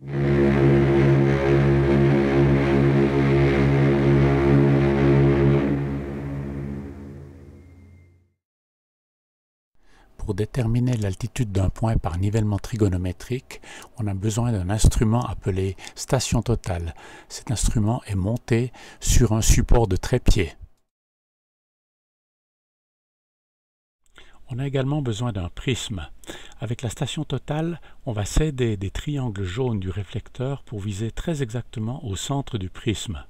Pour déterminer l'altitude d'un point par nivellement trigonométrique, on a besoin d'un instrument appelé station totale. Cet instrument est monté sur un support de trépied. On a également besoin d'un prisme. Avec la station totale, on va s'aider des triangles jaunes du réflecteur pour viser très exactement au centre du prisme.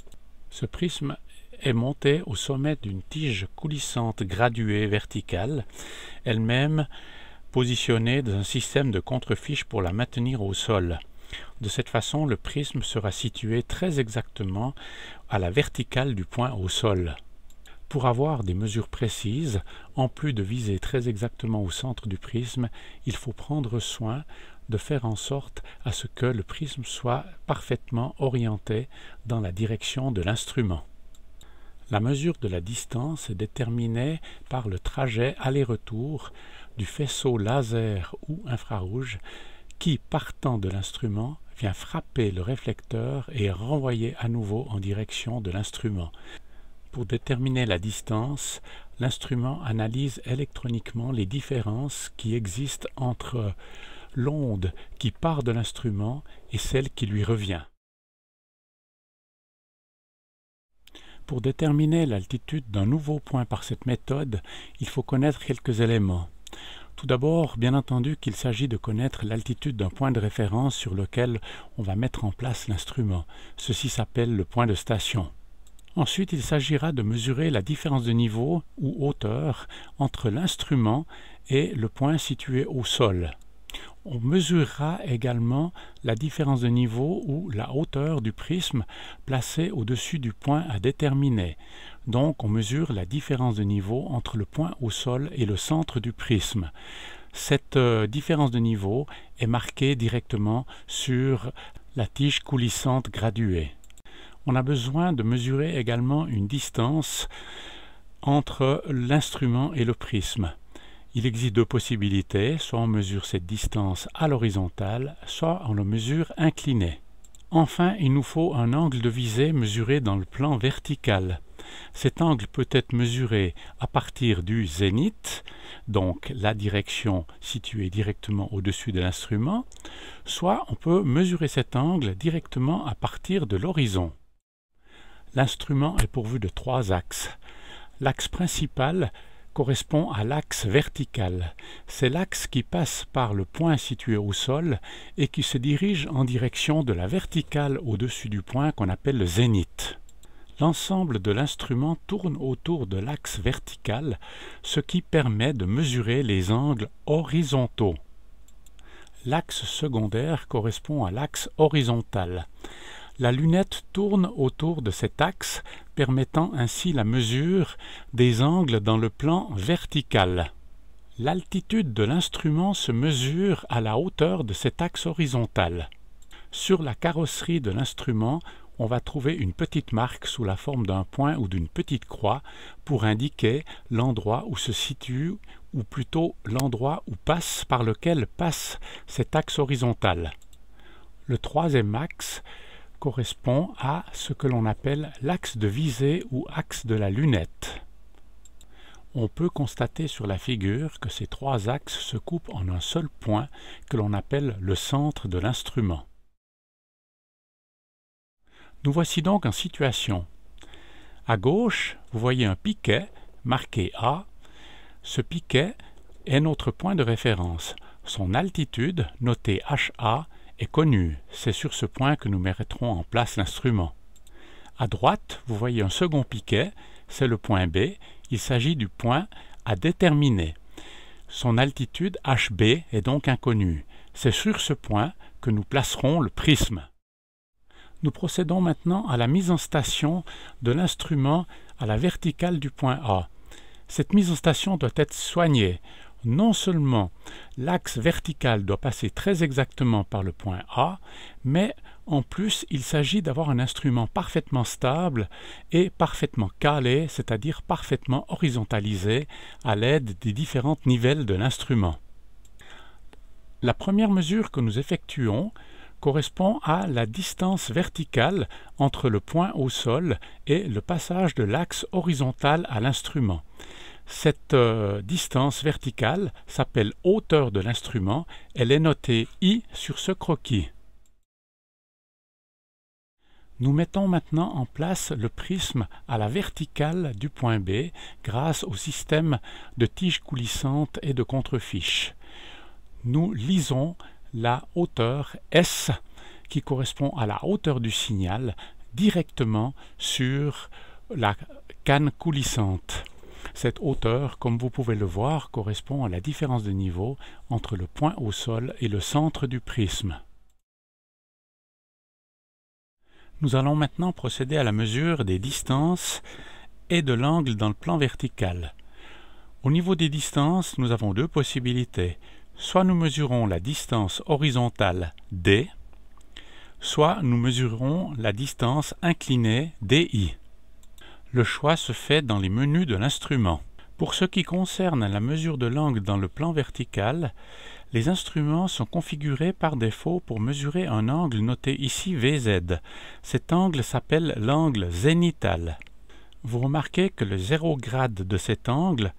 Ce prisme est monté au sommet d'une tige coulissante graduée verticale, elle-même positionnée dans un système de contrefiche pour la maintenir au sol. De cette façon, le prisme sera situé très exactement à la verticale du point au sol. Pour avoir des mesures précises, en plus de viser très exactement au centre du prisme, il faut prendre soin de faire en sorte à ce que le prisme soit parfaitement orienté dans la direction de l'instrument. La mesure de la distance est déterminée par le trajet aller-retour du faisceau laser ou infrarouge qui, partant de l'instrument, vient frapper le réflecteur et est renvoyé à nouveau en direction de l'instrument. Pour déterminer la distance, l'instrument analyse électroniquement les différences qui existent entre l'onde qui part de l'instrument et celle qui lui revient. Pour déterminer l'altitude d'un nouveau point par cette méthode, il faut connaître quelques éléments. Tout d'abord, bien entendu qu'il s'agit de connaître l'altitude d'un point de référence sur lequel on va mettre en place l'instrument. Ceci s'appelle le point de station. Ensuite, il s'agira de mesurer la différence de niveau ou hauteur entre l'instrument et le point situé au sol. On mesurera également la différence de niveau ou la hauteur du prisme placé au-dessus du point à déterminer. Donc, on mesure la différence de niveau entre le point au sol et le centre du prisme. Cette différence de niveau est marquée directement sur la tige coulissante graduée. On a besoin de mesurer également une distance entre l'instrument et le prisme. Il existe deux possibilités, soit on mesure cette distance à l'horizontale, soit on la mesure inclinée. Enfin, il nous faut un angle de visée mesuré dans le plan vertical. Cet angle peut être mesuré à partir du zénith, donc la direction située directement au-dessus de l'instrument, soit on peut mesurer cet angle directement à partir de l'horizon. L'instrument est pourvu de trois axes. L'axe principal correspond à l'axe vertical. C'est l'axe qui passe par le point situé au sol et qui se dirige en direction de la verticale au-dessus du point qu'on appelle le zénith. L'ensemble de l'instrument tourne autour de l'axe vertical, ce qui permet de mesurer les angles horizontaux. L'axe secondaire correspond à l'axe horizontal. La lunette tourne autour de cet axe, permettant ainsi la mesure des angles dans le plan vertical. L'altitude de l'instrument se mesure à la hauteur de cet axe horizontal. Sur la carrosserie de l'instrument, on va trouver une petite marque sous la forme d'un point ou d'une petite croix pour indiquer l'endroit où se situe, ou plutôt l'endroit par lequel passe cet axe horizontal. Le troisième axe correspond à ce que l'on appelle l'axe de visée ou axe de la lunette. On peut constater sur la figure que ces trois axes se coupent en un seul point que l'on appelle le centre de l'instrument. Nous voici donc en situation. À gauche, vous voyez un piquet marqué A. Ce piquet est notre point de référence. Son altitude, notée HA, est connue. C'est sur ce point que nous mettrons en place l'instrument. À droite, vous voyez un second piquet, c'est le point B. Il s'agit du point à déterminer. Son altitude HB est donc inconnue. C'est sur ce point que nous placerons le prisme. Nous procédons maintenant à la mise en station de l'instrument à la verticale du point A. Cette mise en station doit être soignée. Non seulement l'axe vertical doit passer très exactement par le point A, mais en plus il s'agit d'avoir un instrument parfaitement stable et parfaitement calé, c'est-à-dire parfaitement horizontalisé à l'aide des différentes nivelles de l'instrument. La première mesure que nous effectuons correspond à la distance verticale entre le point au sol et le passage de l'axe horizontal à l'instrument. Cette distance verticale s'appelle hauteur de l'instrument. Elle est notée I sur ce croquis. Nous mettons maintenant en place le prisme à la verticale du point B grâce au système de tige coulissante et de contrefiche. Nous lisons la hauteur S qui correspond à la hauteur du signal directement sur la canne coulissante. Cette hauteur, comme vous pouvez le voir, correspond à la différence de niveau entre le point au sol et le centre du prisme. Nous allons maintenant procéder à la mesure des distances et de l'angle dans le plan vertical. Au niveau des distances, nous avons deux possibilités. Soit nous mesurons la distance horizontale D, soit nous mesurons la distance inclinée DI. Le choix se fait dans les menus de l'instrument. Pour ce qui concerne la mesure de l'angle dans le plan vertical, les instruments sont configurés par défaut pour mesurer un angle noté ici VZ. Cet angle s'appelle l'angle zénital. Vous remarquez que le 0 grade de cet angle,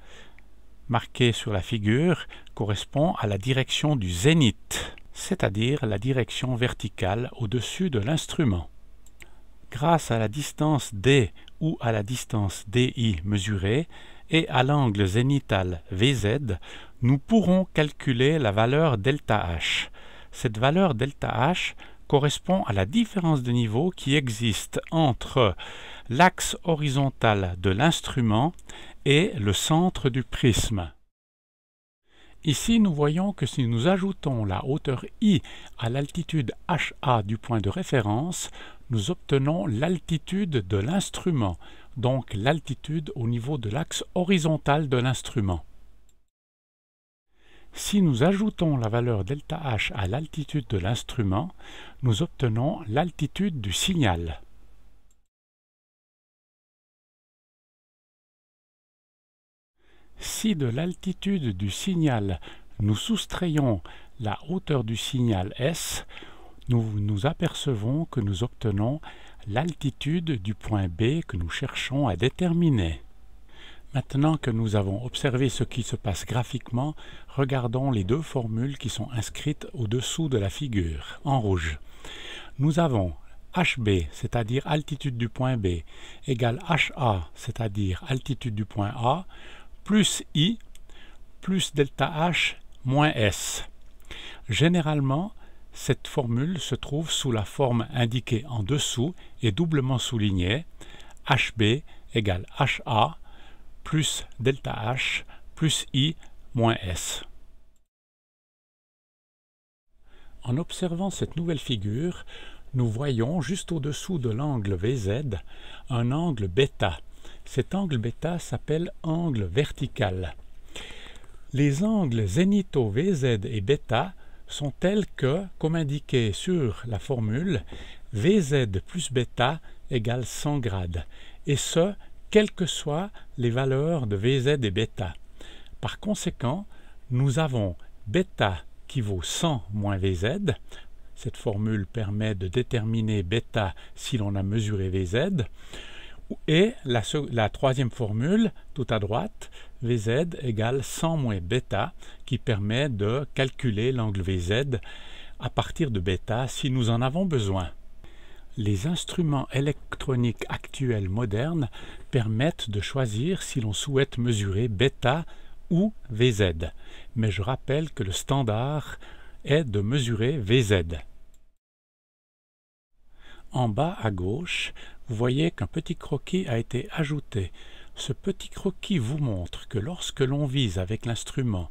marqué sur la figure, correspond à la direction du zénith, c'est-à-dire la direction verticale au-dessus de l'instrument. Grâce à la distance D ou à la distance DI mesurée et à l'angle zénital VZ, nous pourrons calculer la valeur ΔH. Cette valeur ΔH correspond à la différence de niveau qui existe entre l'axe horizontal de l'instrument et le centre du prisme. Ici, nous voyons que si nous ajoutons la hauteur I à l'altitude HA du point de référence, nous obtenons l'altitude de l'instrument, donc l'altitude au niveau de l'axe horizontal de l'instrument. Si nous ajoutons la valeur ΔH à l'altitude de l'instrument, nous obtenons l'altitude du signal. Si de l'altitude du signal nous soustrayons la hauteur du signal S, nous nous apercevons que nous obtenons l'altitude du point B que nous cherchons à déterminer. Maintenant que nous avons observé ce qui se passe graphiquement, regardons les deux formules qui sont inscrites au-dessous de la figure, en rouge. Nous avons HB, c'est-à-dire altitude du point B, égale HA, c'est-à-dire altitude du point A, plus I, plus ΔH, moins S. Généralement, cette formule se trouve sous la forme indiquée en dessous et doublement soulignée, HB égale HA, plus ΔH, plus I, moins S. En observant cette nouvelle figure, nous voyons juste au-dessous de l'angle VZ un angle β. Cet angle β s'appelle angle vertical. Les angles zénithaux VZ et β sont tels que, comme indiqué sur la formule, VZ plus β égale 100 grades, et ce, quelles que soient les valeurs de VZ et β. Par conséquent, nous avons β qui vaut 100 moins VZ. Cette formule permet de déterminer β si l'on a mesuré VZ. Et la troisième formule, tout à droite, VZ égale 100 moins β, qui permet de calculer l'angle VZ à partir de β si nous en avons besoin. Les instruments électroniques actuels modernes permettent de choisir si l'on souhaite mesurer β ou VZ, mais je rappelle que le standard est de mesurer VZ. En bas à gauche, vous voyez qu'un petit croquis a été ajouté. Ce petit croquis vous montre que lorsque l'on vise avec l'instrument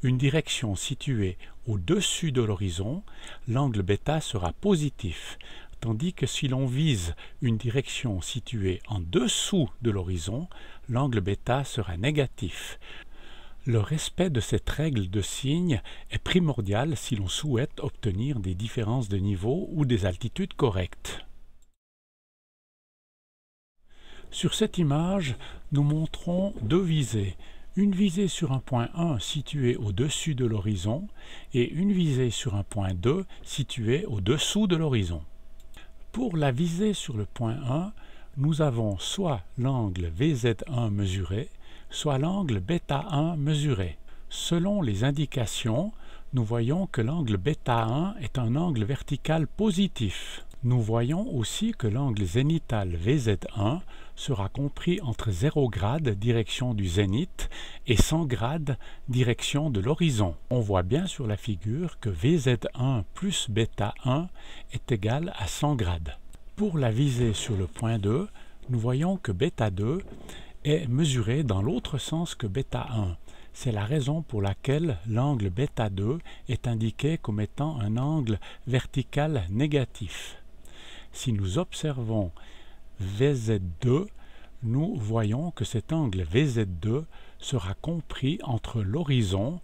une direction située au-dessus de l'horizon, l'angle β sera positif, tandis que si l'on vise une direction située en dessous de l'horizon, l'angle β sera négatif. Le respect de cette règle de signe est primordial si l'on souhaite obtenir des différences de niveau ou des altitudes correctes. Sur cette image, nous montrons deux visées, une visée sur un point 1 situé au-dessus de l'horizon et une visée sur un point 2 situé au-dessous de l'horizon. Pour la visée sur le point 1, nous avons soit l'angle VZ1 mesuré, soit l'angle β1 mesuré. Selon les indications, nous voyons que l'angle β1 est un angle vertical positif. Nous voyons aussi que l'angle zénital VZ1 sera compris entre 0 grade direction du zénith et 100 grade direction de l'horizon. On voit bien sur la figure que VZ1 plus β1 est égal à 100 grades. Pour la visée sur le point 2, nous voyons que β2 est mesuré dans l'autre sens que β1. C'est la raison pour laquelle l'angle β2 est indiqué comme étant un angle vertical négatif. Si nous observons VZ2, nous voyons que cet angle VZ2 sera compris entre l'horizon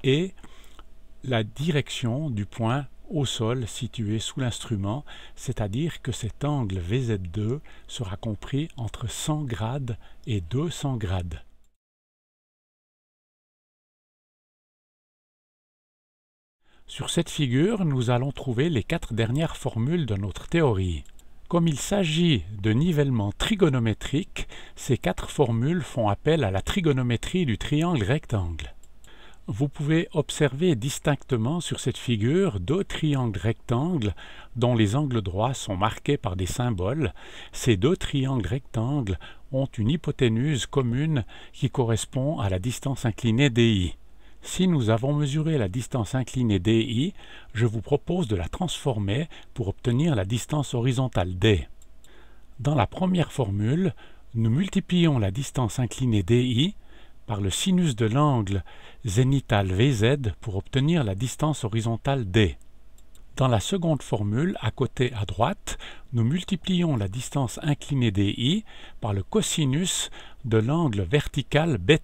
et la direction du point au sol situé sous l'instrument, c'est-à-dire que cet angle VZ2 sera compris entre 100 grades et 200 grades. Sur cette figure, nous allons trouver les 4 dernières formules de notre théorie. Comme il s'agit de nivellement trigonométrique, ces 4 formules font appel à la trigonométrie du triangle rectangle. Vous pouvez observer distinctement sur cette figure 2 triangles rectangles dont les angles droits sont marqués par des symboles. Ces 2 triangles rectangles ont une hypoténuse commune qui correspond à la distance inclinée DI. Si nous avons mesuré la distance inclinée DI, je vous propose de la transformer pour obtenir la distance horizontale D. Dans la première formule, nous multiplions la distance inclinée DI par le sinus de l'angle zénital VZ pour obtenir la distance horizontale D. Dans la seconde formule, à côté à droite, nous multiplions la distance inclinée DI par le cosinus de l'angle vertical β.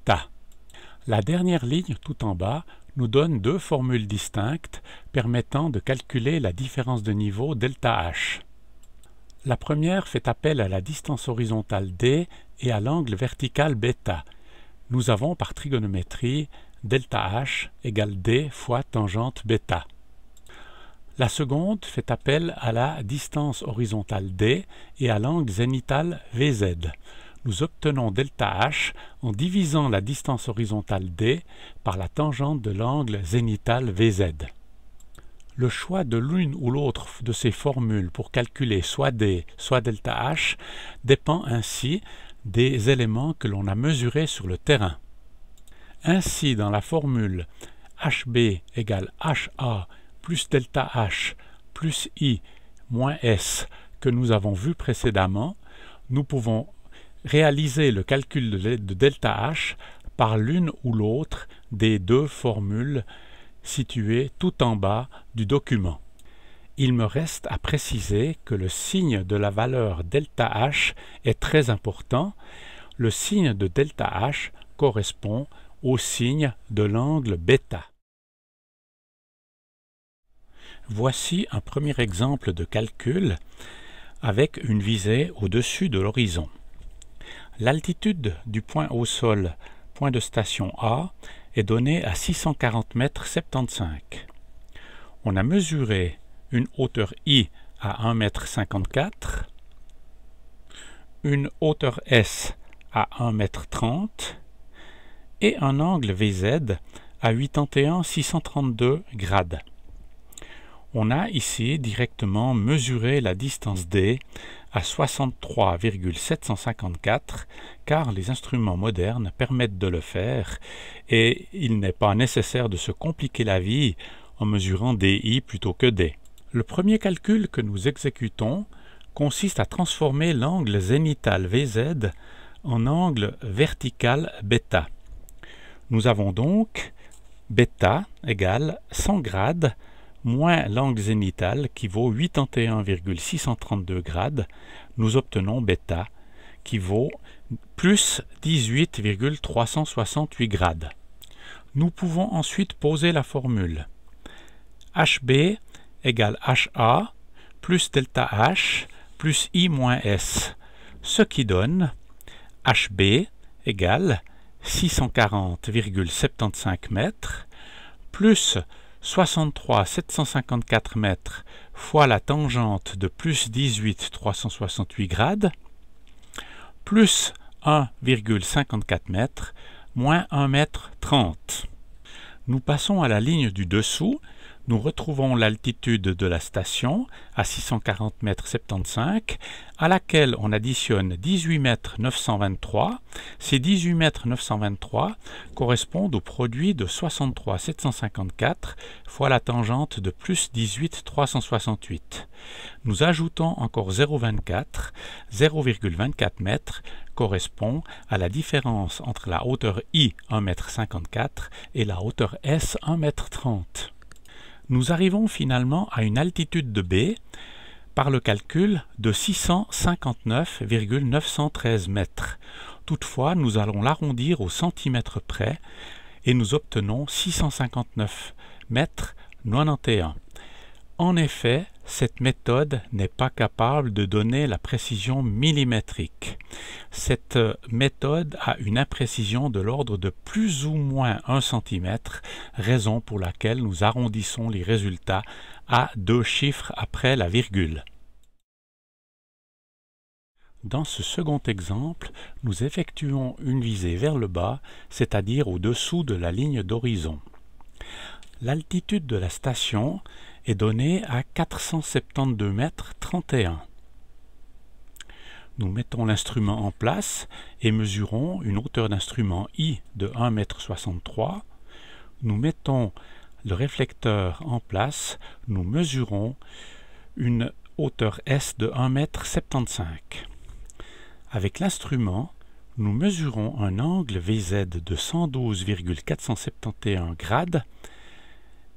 La dernière ligne tout en bas nous donne 2 formules distinctes permettant de calculer la différence de niveau ΔH. La première fait appel à la distance horizontale D et à l'angle vertical β. Nous avons par trigonométrie ΔH égale D fois tangente β. La seconde fait appel à la distance horizontale D et à l'angle zénital VZ. Nous obtenons ΔH en divisant la distance horizontale D par la tangente de l'angle zénital VZ. Le choix de l'une ou l'autre de ces formules pour calculer soit D, soit ΔH dépend ainsi des éléments que l'on a mesurés sur le terrain. Ainsi, dans la formule HB égale HA plus ΔH plus I moins S que nous avons vu précédemment, nous pouvons réaliser le calcul de ΔH par l'une ou l'autre des 2 formules situées tout en bas du document. Il me reste à préciser que le signe de la valeur ΔH est très important. Le signe de ΔH correspond au signe de l'angle β. Voici un premier exemple de calcul avec une visée au-dessus de l'horizon. L'altitude du point au sol, point de station A, est donnée à 640 mètres 75. On a mesuré une hauteur I à 1,54 m, une hauteur S à 1,30 m et un angle VZ à 81,632 grades. On a ici directement mesuré la distance D à 63,754 car les instruments modernes permettent de le faire et il n'est pas nécessaire de se compliquer la vie en mesurant DI plutôt que D. Le premier calcul que nous exécutons consiste à transformer l'angle zénital VZ en angle vertical β. Nous avons donc β égale 100 grades moins l'angle zénital qui vaut 81,632 grades, nous obtenons β qui vaut plus 18,368 grades. Nous pouvons ensuite poser la formule HB égale HA plus ΔH plus I moins S, ce qui donne HB égale 640,75 mètres, plus 63 754 mètres fois la tangente de plus 18 368 grades, plus 1,54 mètres, moins 1 mètre 30. Nous passons à la ligne du dessous. Nous retrouvons l'altitude de la station à 640 mètres 75, à laquelle on additionne 18 mètres 923. Ces 18 mètres 923 correspondent au produit de 63 754 fois la tangente de plus 18 368. Nous ajoutons encore 0,24. 0,24 mètres correspond à la différence entre la hauteur I 1,54 m et la hauteur S 1,30 m. Nous arrivons finalement à une altitude de B par le calcul de 659,913 mètres. Toutefois, nous allons l'arrondir au centimètre près et nous obtenons 659 mètres 91. En effet, cette méthode n'est pas capable de donner la précision millimétrique. Cette méthode a une imprécision de l'ordre de plus ou moins 1 cm, raison pour laquelle nous arrondissons les résultats à 2 chiffres après la virgule. Dans ce second exemple, nous effectuons une visée vers le bas, c'est-à-dire au-dessous de la ligne d'horizon. L'altitude de la station est donnée à 472 mètres 31. Nous mettons l'instrument en place et mesurons une hauteur d'instrument I de 1,63 m. Nous mettons le réflecteur en place, nous mesurons une hauteur S de 1,75 m. Avec l'instrument, nous mesurons un angle VZ de 112,471 grades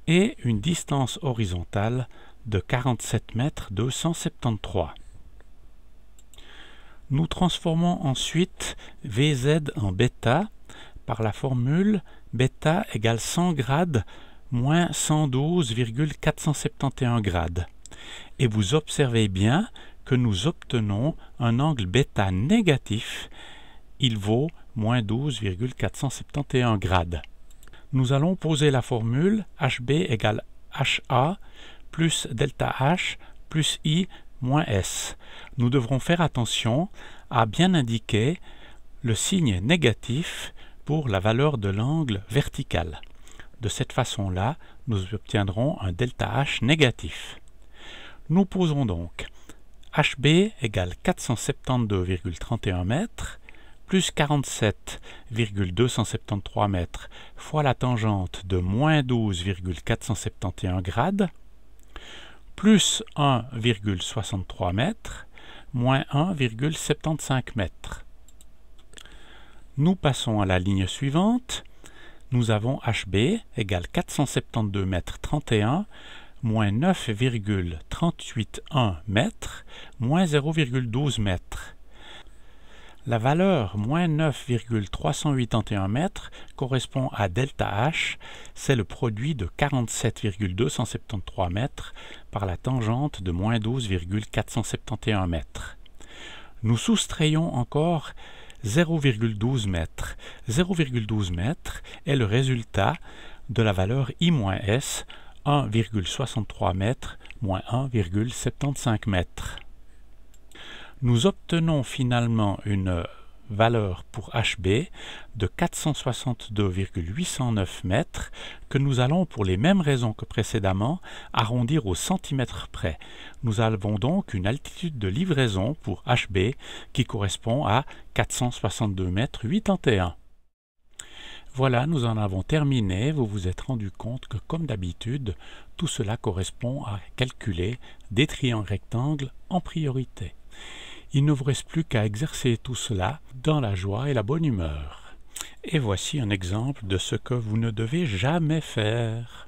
et une distance horizontale de 47 mètres 273. Nous transformons ensuite VZ en bêta par la formule bêta égale 100 grades moins 112,471 grades. Et vous observez bien que nous obtenons un angle bêta négatif. Il vaut moins 12,471 grades. Nous allons poser la formule HB égale HA plus delta H plus I moins S. Nous devrons faire attention à bien indiquer le signe négatif pour la valeur de l'angle vertical. De cette façon-là, nous obtiendrons un delta H négatif. Nous posons donc HB égale 472,31 mètres plus 47,273 mètres fois la tangente de moins 12,471 grades, plus 1,63 mètres, moins 1,75 mètres. Nous passons à la ligne suivante. Nous avons HB égale 472 mètres 31, moins 9,381 mètres, moins 0,12 mètres. La valeur moins 9,381 mètres correspond à delta H, c'est le produit de 47,273 mètres par la tangente de moins 12,471 mètres. Nous soustrayons encore 0,12 mètres. 0,12 mètres est le résultat de la valeur I-S, 1,63 mètres moins 1,75 mètres. Nous obtenons finalement une valeur pour HB de 462,809 mètres que nous allons, pour les mêmes raisons que précédemment, arrondir au centimètre près. Nous avons donc une altitude de livraison pour HB qui correspond à 462 mètres 81. Voilà, nous en avons terminé. Vous vous êtes rendu compte que, comme d'habitude, tout cela correspond à calculer des triangles rectangles en priorité. Il ne vous reste plus qu'à exercer tout cela dans la joie et la bonne humeur. Et voici un exemple de ce que vous ne devez jamais faire.